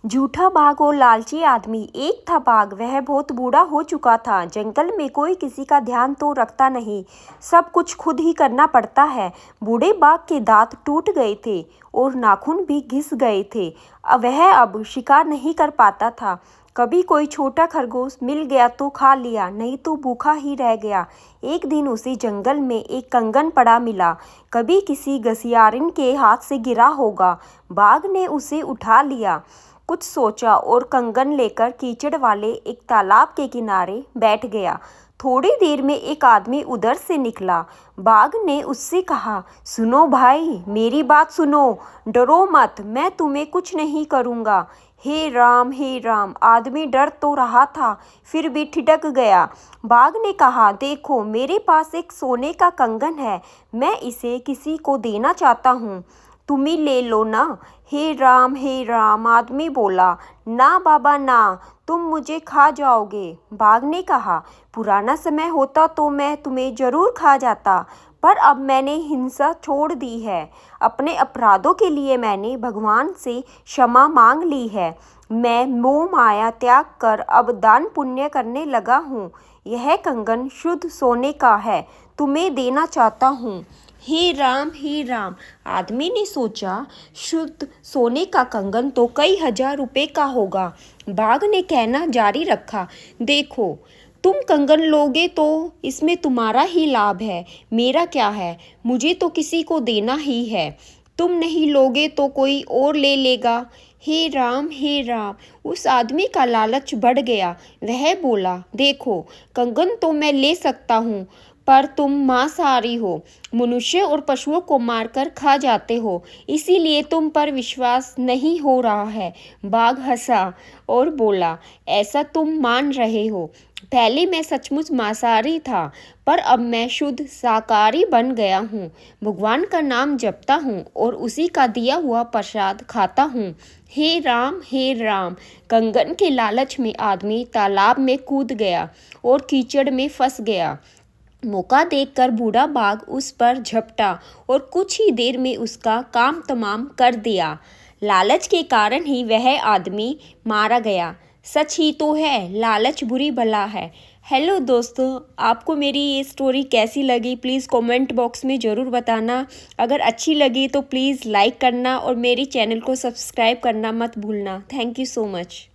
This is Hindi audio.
झूठा बाघ और लालची आदमी। एक था बाघ, वह बहुत बूढ़ा हो चुका था। जंगल में कोई किसी का ध्यान तो रखता नहीं, सब कुछ खुद ही करना पड़ता है। बूढ़े बाघ के दांत टूट गए थे और नाखून भी घिस गए थे। वह अब शिकार नहीं कर पाता था। कभी कोई छोटा खरगोश मिल गया तो खा लिया, नहीं तो भूखा ही रह गया। एक दिन उसे जंगल में एक कंगन पड़ा मिला, कभी किसी घसियारिन के हाथ से गिरा होगा। बाघ ने उसे उठा लिया, कुछ सोचा और कंगन लेकर कीचड़ वाले एक तालाब के किनारे बैठ गया। थोड़ी देर में एक आदमी उधर से निकला। बाघ ने उससे कहा, सुनो भाई, मेरी बात सुनो, डरो मत, मैं तुम्हें कुछ नहीं करूँगा। हे राम, आदमी डर तो रहा था, फिर भी ठिठक गया। बाघ ने कहा, देखो, मेरे पास एक सोने का कंगन है, मैं इसे किसी को देना चाहता हूँ, तुम ही ले लो ना। हे राम, आदमी बोला, ना बाबा ना, तुम मुझे खा जाओगे। बाघ ने कहा, पुराना समय होता तो मैं तुम्हें जरूर खा जाता, पर अब मैंने हिंसा छोड़ दी है। अपने अपराधों के लिए मैंने भगवान से क्षमा मांग ली है। मैं मोह माया त्याग कर अब दान पुण्य करने लगा हूँ। यह कंगन शुद्ध सोने का है, तुम्हें देना चाहता हूँ। हे राम, आदमी ने सोचा, शुद्ध सोने का कंगन तो कई हजार रुपए का होगा। बाघ ने कहना जारी रखा, देखो, तुम कंगन लोगे तो इसमें तुम्हारा ही लाभ है, मेरा क्या है, मुझे तो किसी को देना ही है। तुम नहीं लोगे तो कोई और ले लेगा। हे राम, उस आदमी का लालच बढ़ गया। वह बोला, देखो, कंगन तो मैं ले सकता हूँ, पर तुम मांसाहारी हो, मनुष्य और पशुओं को मारकर खा जाते हो, इसीलिए तुम पर विश्वास नहीं हो रहा है। बाघ हंसा और बोला, ऐसा तुम मान रहे हो, पहले मैं सचमुच मांसाहारी था, पर अब मैं शुद्ध शाकाहारी बन गया हूँ। भगवान का नाम जपता हूँ और उसी का दिया हुआ प्रसाद खाता हूँ। हे राम, कंगन के लालच में आदमी तालाब में कूद गया और कीचड़ में फंस गया। मौका देखकर बूढ़ा बाघ उस पर झपटा और कुछ ही देर में उसका काम तमाम कर दिया। लालच के कारण ही वह आदमी मारा गया। सच ही तो है, लालच बुरी बला है। हेलो दोस्तों, आपको मेरी ये स्टोरी कैसी लगी प्लीज़ कमेंट बॉक्स में ज़रूर बताना। अगर अच्छी लगी तो प्लीज़ लाइक करना और मेरी चैनल को सब्सक्राइब करना मत भूलना। Thank you so much.